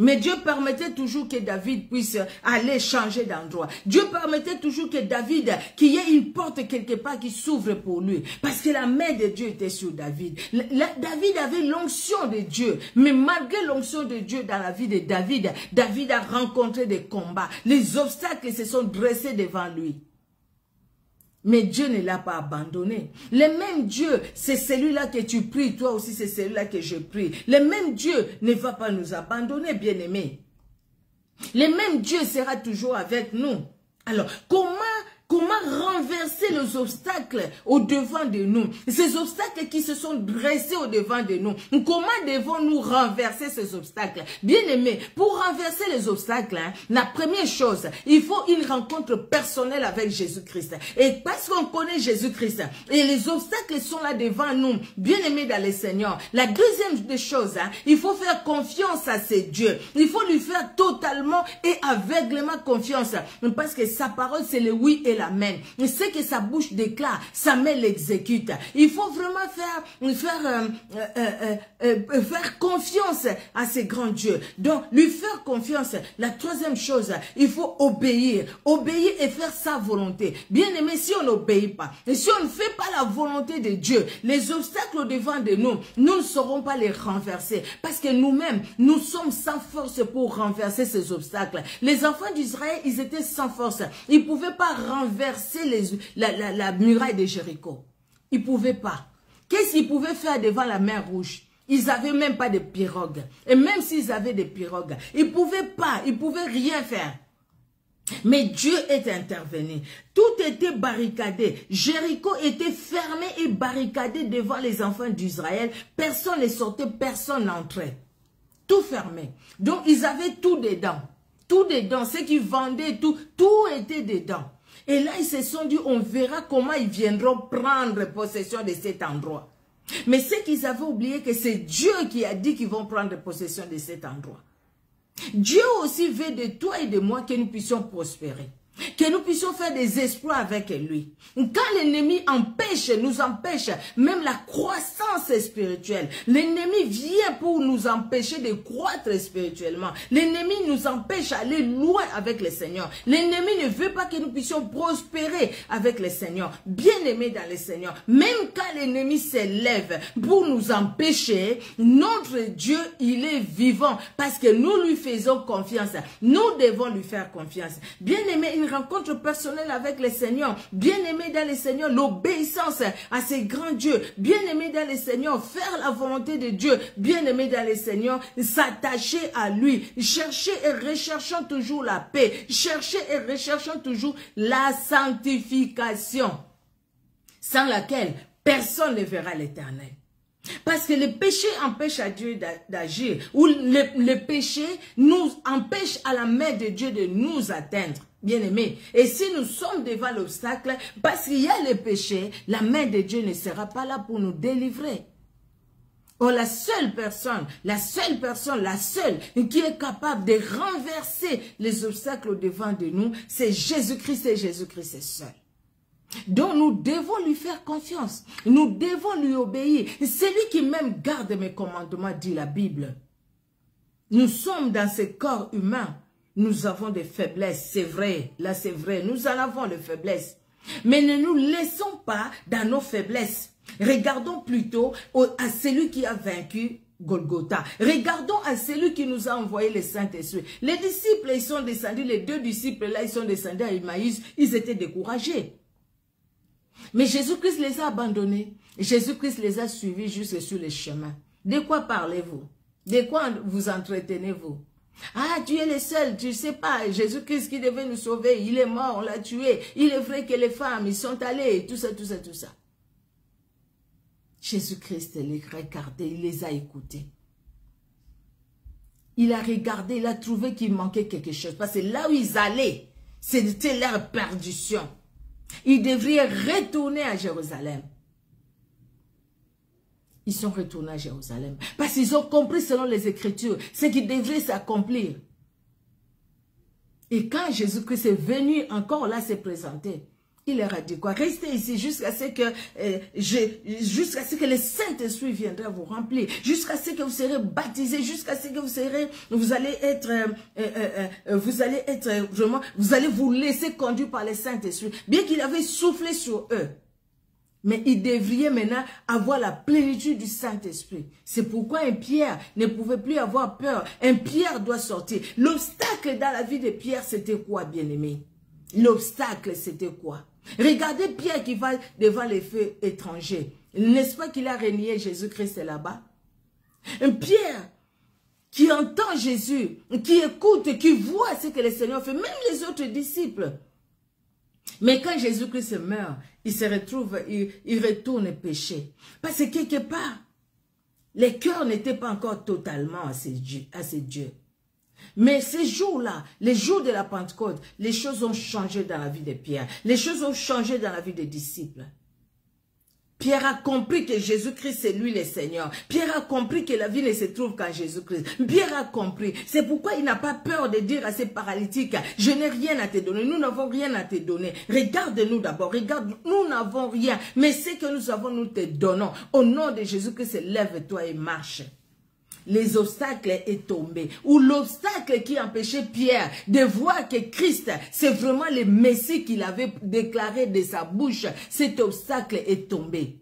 Mais Dieu permettait toujours que David puisse aller changer d'endroit. Dieu permettait toujours que David, qu'il y ait une porte quelque part qui s'ouvre pour lui. Parce que la main de Dieu était sur David. David avait l'onction de Dieu. Mais malgré l'onction de Dieu dans la vie de David, David a rencontré des combats. Les obstacles se sont dressés devant lui. Mais Dieu ne l'a pas abandonné. Le même Dieu, c'est celui-là que tu pries. Toi aussi, c'est celui-là que je prie. Le même Dieu ne va pas nous abandonner, bien-aimés. Le même Dieu sera toujours avec nous. Alors, comment Comment renverser les obstacles au-devant de nous? Ces obstacles qui se sont dressés au-devant de nous. Comment devons-nous renverser ces obstacles? Bien-aimés, pour renverser les obstacles, la première chose, il faut une rencontre personnelle avec Jésus-Christ. Et parce qu'on connaît Jésus-Christ, et les obstacles sont là devant nous, bien-aimés dans le Seigneur. La deuxième des choses, il faut faire confiance à ces dieux. Il faut lui faire totalement et aveuglément confiance. Parce que sa parole, c'est le oui et l'amen. C'est que sa bouche déclare, sa main l'exécute. Il faut vraiment faire confiance à ces grands dieux. Donc, lui faire confiance. La troisième chose, il faut obéir. Obéir et faire sa volonté. Bien aimé, si on n'obéit pas, et si on ne fait pas la volonté de Dieu, les obstacles devant de nous, nous ne saurons pas les renverser. Parce que nous-mêmes, nous sommes sans force pour renverser ces obstacles. Les enfants d'Israël, ils étaient sans force. Ils ne pouvaient pas renverser la muraille de Jéricho. Ils ne pouvaient pas. Qu'est-ce qu'ils pouvaient faire devant la mer Rouge? Ils n'avaient même pas de pirogues. Et même s'ils avaient des pirogues, ils ne pouvaient pas, ils ne pouvaient rien faire. Mais Dieu est intervenu. Tout était barricadé. Jéricho était fermé et barricadé devant les enfants d'Israël. Personne ne sortait, personne n'entrait. Tout fermé. Donc ils avaient tout dedans. Tout dedans. Ceux qui vendaient tout était dedans. Et là, ils se sont dit, on verra comment ils viendront prendre possession de cet endroit. Mais ce qu'ils avaient oublié, que c'est Dieu qui a dit qu'ils vont prendre possession de cet endroit. Dieu aussi veut de toi et de moi que nous puissions prospérer. Que nous puissions faire des exploits avec lui. Quand l'ennemi nous empêche même la croissance spirituelle. L'ennemi vient pour nous empêcher de croître spirituellement. L'ennemi nous empêche d'aller loin avec le Seigneur. L'ennemi ne veut pas que nous puissions prospérer avec le Seigneur. Bien-aimés dans le Seigneur. Même quand l'ennemi s'élève pour nous empêcher, notre Dieu, il est vivant. Parce que nous lui faisons confiance. Nous devons lui faire confiance. Bien-aimés, une rencontre personnelle avec le Seigneur, bien-aimé dans le Seigneur, l'obéissance à ces grands dieux, bien-aimé dans le Seigneur, faire la volonté de Dieu, bien-aimé dans le Seigneur, s'attacher à lui, chercher et recherchant toujours la paix, chercher et recherchant toujours la sanctification, sans laquelle personne ne verra l'Éternel. Parce que le péché empêche à Dieu d'agir, ou le péché nous empêche à la main de Dieu de nous atteindre. Bien-aimés, et si nous sommes devant l'obstacle, parce qu'il y a le péché, la main de Dieu ne sera pas là pour nous délivrer. Or, la seule personne qui est capable de renverser les obstacles devant de nous, c'est Jésus-Christ et Jésus-Christ est seul. Donc nous devons lui faire confiance, nous devons lui obéir. C'est lui qui même garde mes commandements, dit la Bible. Nous sommes dans ce corps humain. Nous avons des faiblesses, c'est vrai, là c'est vrai, nous en avons des faiblesses. Mais ne nous laissons pas dans nos faiblesses. Regardons plutôt à celui qui a vaincu Golgotha. Regardons à celui qui nous a envoyé le Saint-Esprit. Les disciples, ils sont descendus, les deux disciples là, ils sont descendus à Emmaüs, ils étaient découragés. Mais Jésus-Christ les a abandonnés. Jésus-Christ les a suivis jusque sur le chemin. De quoi parlez-vous? De quoi vous entretenez-vous? Ah, tu es le seul, tu ne sais pas, Jésus-Christ qui devait nous sauver, il est mort, on l'a tué. Il est vrai que les femmes, ils sont allés, tout ça, tout ça, tout ça. Jésus-Christ les a regardés, il les a écoutés. Il a regardé, il a trouvé qu'il manquait quelque chose. Parce que là où ils allaient, c'était leur perdition. Ils devraient retourner à Jérusalem. Ils sont retournés à Jérusalem. Parce qu'ils ont compris selon les Écritures ce qui devrait s'accomplir. Et quand Jésus-Christ est venu encore là se présenter, il leur a dit quoi? Restez ici jusqu'à ce que le Saint-Esprit viendra vous remplir, jusqu'à ce que vous serez baptisés, jusqu'à ce que vous allez vous laisser conduire par le Saint-Esprit. Bien qu'il avait soufflé sur eux. Mais il devrait maintenant avoir la plénitude du Saint-Esprit. C'est pourquoi un Pierre ne pouvait plus avoir peur. Un Pierre doit sortir. L'obstacle dans la vie de Pierre, c'était quoi, bien-aimé? L'obstacle, c'était quoi? Regardez Pierre qui va devant les feux étrangers. N'est-ce pas qu'il a renié Jésus-Christ là-bas? Un Pierre qui entend Jésus, qui écoute, qui voit ce que le Seigneur fait. Même les autres disciples. Mais quand Jésus-Christ meurt, il se retrouve, il retourne pécher. Parce que quelque part, les cœurs n'étaient pas encore totalement à ces dieux. Mais ces jours-là, les jours de la Pentecôte, les choses ont changé dans la vie de Pierre. Les choses ont changé dans la vie des disciples. Pierre a compris que Jésus-Christ, c'est lui le Seigneur. Pierre a compris que la vie ne se trouve qu'en Jésus-Christ. Pierre a compris. C'est pourquoi il n'a pas peur de dire à ces paralytiques, je n'ai rien à te donner. Nous n'avons rien à te donner. Regarde-nous d'abord. Regarde, nous n'avons rien. Mais ce que nous avons, nous te donnons. Au nom de Jésus-Christ, lève-toi et marche. Les obstacles est tombé. Ou l'obstacle qui empêchait Pierre de voir que Christ, c'est vraiment le Messie qu'il avait déclaré de sa bouche. Cet obstacle est tombé.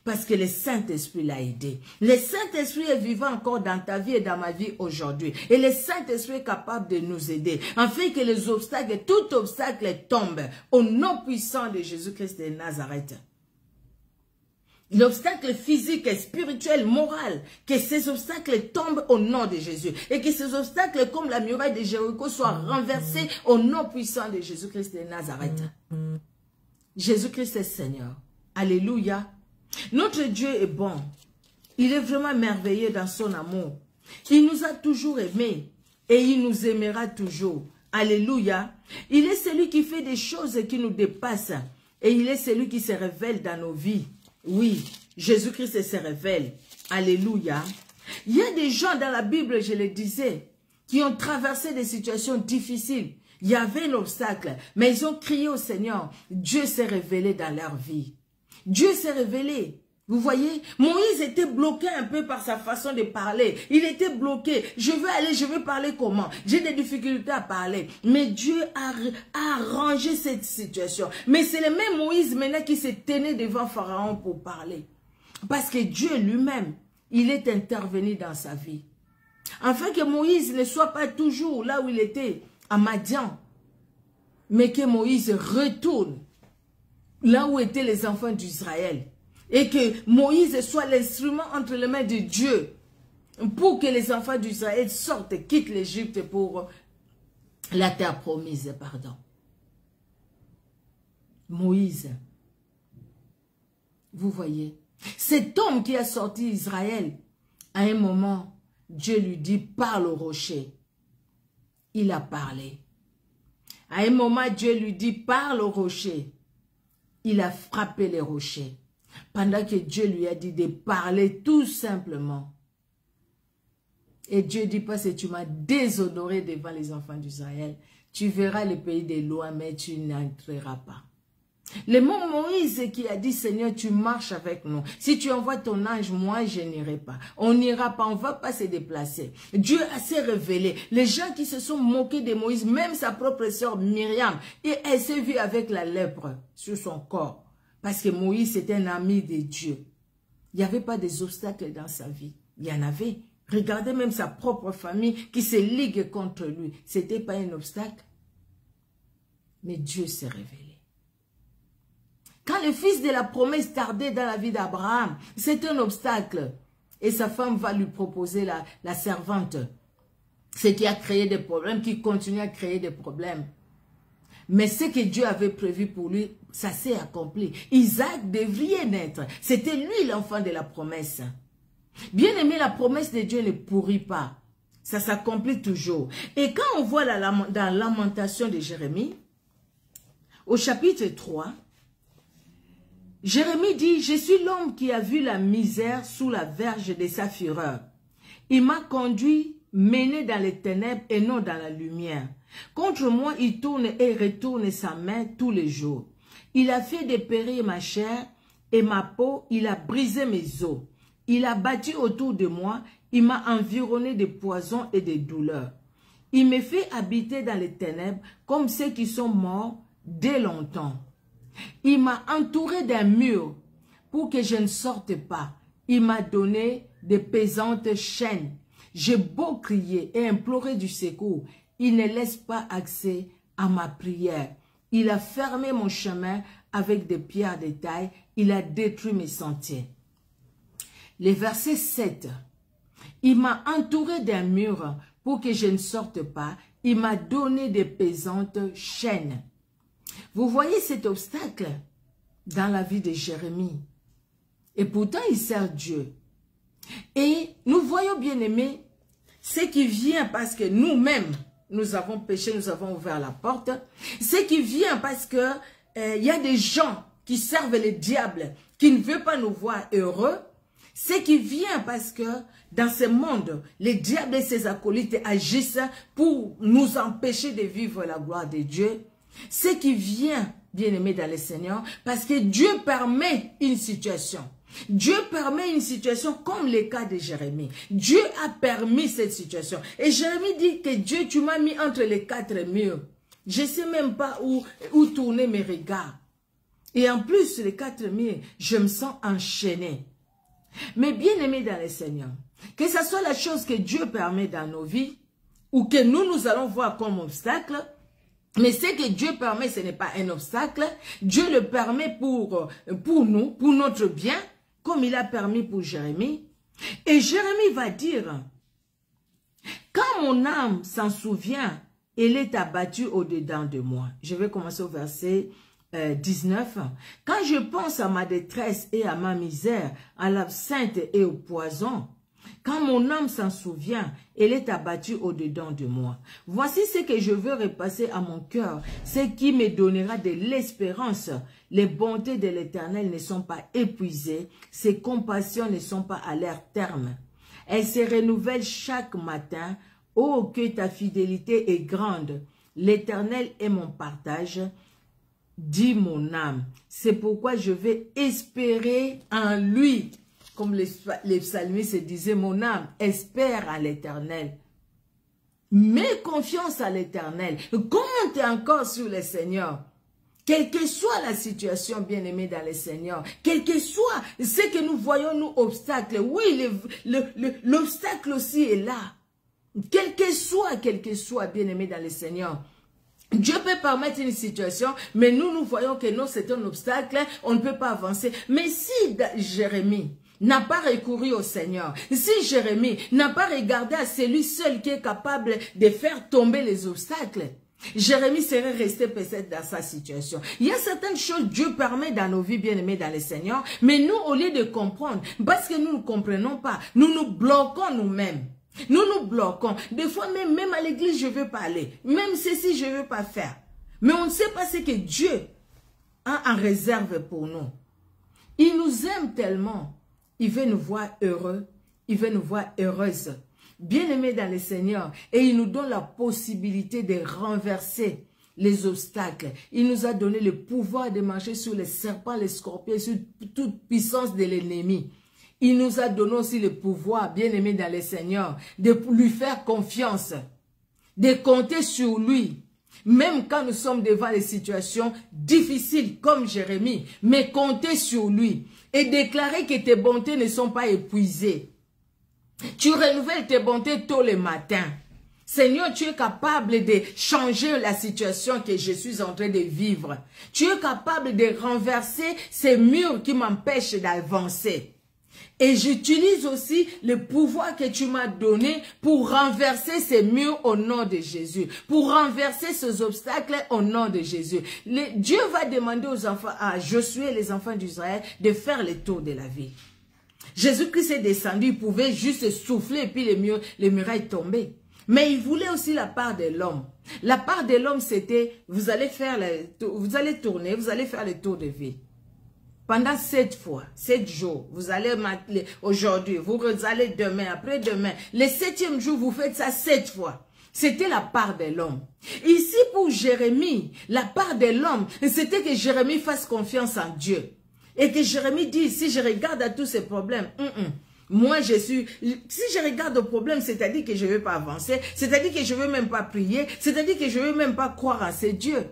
Parce que le Saint-Esprit l'a aidé. Le Saint-Esprit est vivant encore dans ta vie et dans ma vie aujourd'hui. Et le Saint-Esprit est capable de nous aider. Afin que les obstacles, tout obstacle tombe. Au nom puissant de Jésus-Christ de Nazareth. L'obstacle physique, spirituel, moral, que ces obstacles tombent au nom de Jésus. Et que ces obstacles, comme la muraille de Jéricho, soient renversés au nom puissant de Jésus-Christ de Nazareth. Jésus-Christ est Seigneur. Alléluia. Notre Dieu est bon. Il est vraiment merveilleux dans son amour. Il nous a toujours aimés et il nous aimera toujours. Alléluia. Il est celui qui fait des choses qui nous dépassent et il est celui qui se révèle dans nos vies. Oui, Jésus-Christ se révèle. Alléluia. Il y a des gens dans la Bible, je le disais, qui ont traversé des situations difficiles. Il y avait un obstacle, mais ils ont crié au Seigneur. Dieu s'est révélé dans leur vie. Dieu s'est révélé. Vous voyez, Moïse était bloqué un peu par sa façon de parler. Il était bloqué. Je veux parler comment? J'ai des difficultés à parler. Mais Dieu a arrangé cette situation. Mais c'est le même Moïse maintenant qui s'est tenu devant Pharaon pour parler. Parce que Dieu lui-même, il est intervenu dans sa vie. Afin que Moïse ne soit pas toujours là où il était, à Madian. Mais que Moïse retourne là où étaient les enfants d'Israël. Et que Moïse soit l'instrument entre les mains de Dieu pour que les enfants d'Israël sortent, quittent l'Égypte pour la terre promise, pardon. Moïse, vous voyez, cet homme qui a sorti Israël, à un moment, Dieu lui dit, parle au rocher. Il a parlé. À un moment, Dieu lui dit, parle au rocher. Il a frappé les rochers. Pendant que Dieu lui a dit de parler tout simplement. Et Dieu dit pas que tu m'as déshonoré devant les enfants d'Israël. Tu verras le pays de loin, mais tu n'entreras pas. Le mot Moïse qui a dit, Seigneur, tu marches avec nous. Si tu envoies ton ange, moi, je n'irai pas. On n'ira pas, on ne va pas se déplacer. Dieu a s'est révélé. Les gens qui se sont moqués de Moïse, même sa propre sœur Myriam, et elle s'est vue avec la lèpre sur son corps. Parce que Moïse était un ami de Dieu. Il n'y avait pas des obstacles dans sa vie. Il y en avait. Regardez même sa propre famille qui se ligue contre lui. Ce n'était pas un obstacle. Mais Dieu s'est révélé. Quand le fils de la promesse tardait dans la vie d'Abraham, c'est un obstacle. Et sa femme va lui proposer la servante. Ce qui a créé des problèmes, qui continue à créer des problèmes. Mais ce que Dieu avait prévu pour lui, ça s'est accompli. Isaac devrait naître. C'était lui l'enfant de la promesse. Bien aimé, la promesse de Dieu ne pourrit pas. Ça s'accomplit toujours. Et quand on voit dans Lamentation de Jérémie, au chapitre 3, Jérémie dit, « Je suis l'homme qui a vu la misère sous la verge de sa fureur. Il m'a conduit, mené dans les ténèbres et non dans la lumière. Contre moi, il tourne et retourne sa main tous les jours. Il a fait dépérir ma chair et ma peau, il a brisé mes os. Il a battu autour de moi, il m'a environné de poisons et de douleurs. Il me fait habiter dans les ténèbres comme ceux qui sont morts dès longtemps. Il m'a entouré d'un mur pour que je ne sorte pas. Il m'a donné de pesantes chaînes. J'ai beau crier et implorer du secours. Il ne laisse pas accès à ma prière. Il a fermé mon chemin avec des pierres de taille. Il a détruit mes sentiers. Le verset 7. Il m'a entouré d'un mur pour que je ne sorte pas. Il m'a donné de pesantes chaînes. Vous voyez cet obstacle dans la vie de Jérémie. Et pourtant, il sert Dieu. Et nous voyons, bien aimé, ce qui vient parce que nous-mêmes, nous avons péché, nous avons ouvert la porte. Ce qui vient parce que il y a des gens qui servent le diable, qui ne veulent pas nous voir heureux. Ce qui vient parce que dans ce monde, les diables et ses acolytes agissent pour nous empêcher de vivre la gloire de Dieu. Ce qui vient, bien aimé dans le Seigneur, parce que Dieu permet une situation. Dieu permet une situation comme le cas de Jérémie. Dieu a permis cette situation. Et Jérémie dit que Dieu, tu m'as mis entre les 4 murs. Je ne sais même pas où tourner mes regards. Et en plus, les 4 murs, je me sens enchaîné. Mais bien aimé dans le Seigneur, que ce soit la chose que Dieu permet dans nos vies, ou que nous allons voir comme obstacle, mais ce que Dieu permet, ce n'est pas un obstacle. Dieu le permet pour nous, pour notre bien, comme il a permis pour Jérémie. Et Jérémie va dire, quand mon âme s'en souvient, elle est abattue au-dedans de moi. Je vais commencer au verset 19. Quand je pense à ma détresse et à ma misère, à l'absinthe et au poison, quand mon âme s'en souvient, elle est abattue au-dedans de moi. Voici ce que je veux repasser à mon cœur, ce qui me donnera de l'espérance. Les bontés de l'Éternel ne sont pas épuisées, ses compassions ne sont pas à leur terme. Elles se renouvellent chaque matin. Oh, que ta fidélité est grande. L'Éternel est mon partage, dit mon âme. C'est pourquoi je vais espérer en lui. Comme les psalmistes disaient, mon âme espère à l'Éternel. Mets confiance à l'Éternel. Compte encore sur le Seigneur. Quelle que soit la situation, bien-aimée dans le Seigneur, quel que soit ce que nous voyons, nous, obstacles, oui, l'obstacle aussi est là. Quel que soit, bien-aimé dans le Seigneur, Dieu peut permettre une situation, mais nous voyons que non, c'est un obstacle, on ne peut pas avancer. Mais si Jérémie n'a pas recouru au Seigneur, si Jérémie n'a pas regardé à celui seul qui est capable de faire tomber les obstacles, Jérémie serait resté peut-être dans sa situation. Il y a certaines choses que Dieu permet dans nos vies, bien-aimés dans le Seigneur, mais nous, au lieu de comprendre, parce que nous ne comprenons pas, nous nous bloquons nous-mêmes. Nous nous bloquons. Des fois, même à l'église, je ne veux pas aller. Même ceci, je ne veux pas faire. Mais on ne sait pas ce que Dieu a en réserve pour nous. Il nous aime tellement. Il veut nous voir heureux. Il veut nous voir heureuses. Bien-aimés dans le Seigneur. Et il nous donne la possibilité de renverser les obstacles. Il nous a donné le pouvoir de marcher sur les serpents, les scorpions, sur toute puissance de l'ennemi. Il nous a donné aussi le pouvoir, bien-aimé dans le Seigneur, de lui faire confiance, de compter sur lui, même quand nous sommes devant des situations difficiles comme Jérémie, mais compter sur lui et déclarer que tes bontés ne sont pas épuisées. Tu renouvelles tes bontés tôt le matin. Seigneur, tu es capable de changer la situation que je suis en train de vivre. Tu es capable de renverser ces murs qui m'empêchent d'avancer. Et j'utilise aussi le pouvoir que tu m'as donné pour renverser ces murs au nom de Jésus. Pour renverser ces obstacles au nom de Jésus. Dieu va demander aux enfants, à Josué et les enfants d'Israël, de faire le tour de la ville. Jésus-Christ est descendu, il pouvait juste souffler et puis les murailles tombaient. Mais il voulait aussi la part de l'homme. La part de l'homme, c'était, vous allez tourner, vous allez faire le tour de ville. Pendant 7 fois, 7 jours, vous allez aujourd'hui, vous allez demain, après-demain. Le 7e jour, vous faites ça 7 fois. C'était la part de l'homme. Ici, pour Jérémie, la part de l'homme, c'était que Jérémie fasse confiance en Dieu. Et que Jérémie dise, si je regarde à tous ces problèmes, moi si je regarde au problème, c'est-à-dire que je ne veux pas avancer, c'est-à-dire que je ne veux même pas prier, c'est-à-dire que je ne veux même pas croire en ces dieux.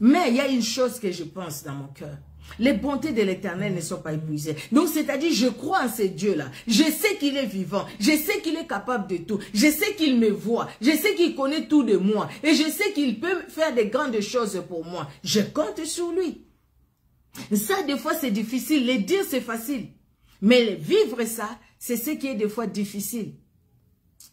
Mais il y a une chose que je pense dans mon cœur. Les bontés de l'Éternel ne sont pas épuisées. Donc, c'est-à-dire, je crois en ce Dieu-là. Je sais qu'il est vivant. Je sais qu'il est capable de tout. Je sais qu'il me voit. Je sais qu'il connaît tout de moi. Et je sais qu'il peut faire de grandes choses pour moi. Je compte sur lui. Ça, des fois, c'est difficile. Le dire, c'est facile. Mais vivre ça, c'est ce qui est des fois difficile.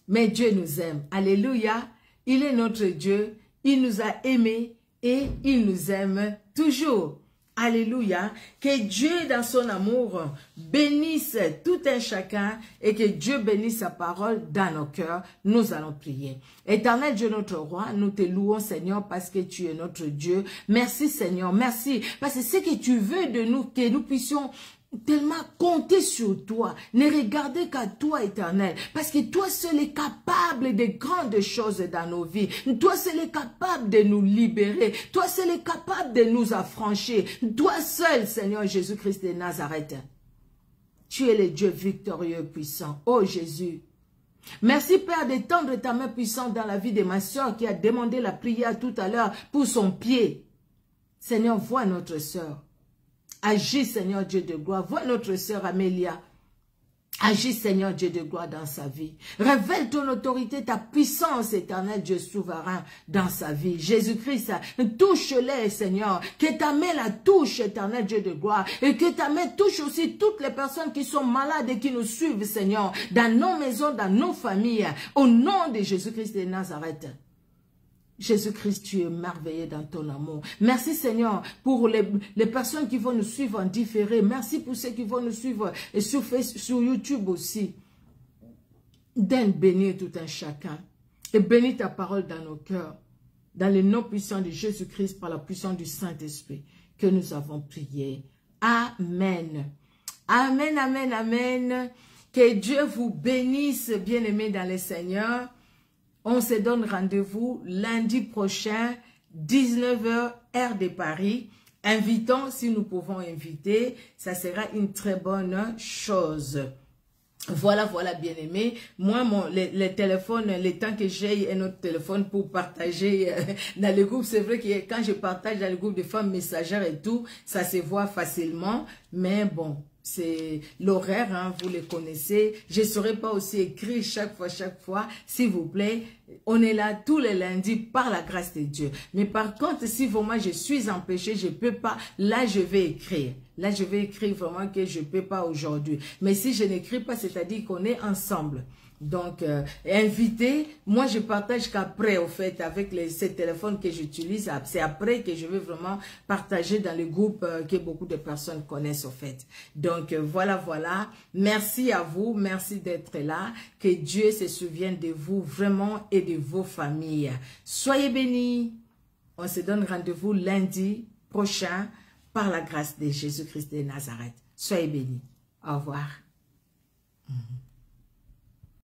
Mais Dieu nous aime. Alléluia. Il est notre Dieu. Il nous a aimés. et il nous aime toujours. Alléluia. Que Dieu dans son amour bénisse tout un chacun et que Dieu bénisse sa parole dans nos cœurs. Nous allons prier. Éternel Dieu notre roi, nous te louons Seigneur parce que tu es notre Dieu. Merci Seigneur, merci parce que ce que tu veux de nous, que nous puissions tellement compter sur toi, ne regarder qu'à toi éternel, parce que toi seul est capable de grandes choses dans nos vies, toi seul est capable de nous libérer, toi seul est capable de nous affranchir, toi seul Seigneur Jésus-Christ de Nazareth, tu es le Dieu victorieux et puissant, oh Jésus. Merci Père d'étendre ta main puissante dans la vie de ma soeur qui a demandé la prière tout à l'heure pour son pied. Seigneur, vois notre soeur. Agis, Seigneur Dieu de gloire. Vois notre sœur Amélia. Agis, Seigneur Dieu de gloire, dans sa vie. Révèle ton autorité, ta puissance éternelle, Dieu souverain, dans sa vie. Jésus-Christ, touche-les, Seigneur. Que ta main la touche, éternel Dieu de gloire. Et que ta main touche aussi toutes les personnes qui sont malades et qui nous suivent, Seigneur, dans nos maisons, dans nos familles. Au nom de Jésus-Christ de Nazareth. Jésus-Christ, tu es merveilleux dans ton amour. Merci Seigneur pour les personnes qui vont nous suivre en différé. Merci pour ceux qui vont nous suivre sur YouTube aussi. Donne bénir tout un chacun. Et bénis ta parole dans nos cœurs. Dans le nom puissant de Jésus-Christ, par la puissance du Saint-Esprit, que nous avons prié. Amen. Amen, amen, amen. Que Dieu vous bénisse, bien-aimés dans le Seigneur. On se donne rendez-vous lundi prochain, 19h, heure de Paris. Invitons, si nous pouvons inviter, ça sera une très bonne chose. Voilà, voilà, bien-aimé. Moi, le téléphone, le temps que j'ai un autre téléphone pour partager dans le groupe, c'est vrai que quand je partage dans le groupe de femmes messagères et tout, ça se voit facilement. Mais bon, c'est l'horaire, hein, vous le connaissez. Je ne saurais pas aussi écrire chaque fois, s'il vous plaît. On est là tous les lundis par la grâce de Dieu. Mais par contre, si vraiment je suis empêchée, je ne peux pas, là je vais écrire. Là je vais écrire vraiment que je ne peux pas aujourd'hui. Mais si je n'écris pas, c'est-à-dire qu'on est ensemble. Donc, invité, moi je partage qu'après, au fait, avec ces téléphones que j'utilise, c'est après que je vais vraiment partager dans le groupe que beaucoup de personnes connaissent, au fait. Donc, voilà, voilà. Merci à vous, merci d'être là. Que Dieu se souvienne de vous vraiment et de vos familles. Soyez bénis. On se donne rendez-vous lundi prochain par la grâce de Jésus-Christ de Nazareth. Soyez bénis. Au revoir.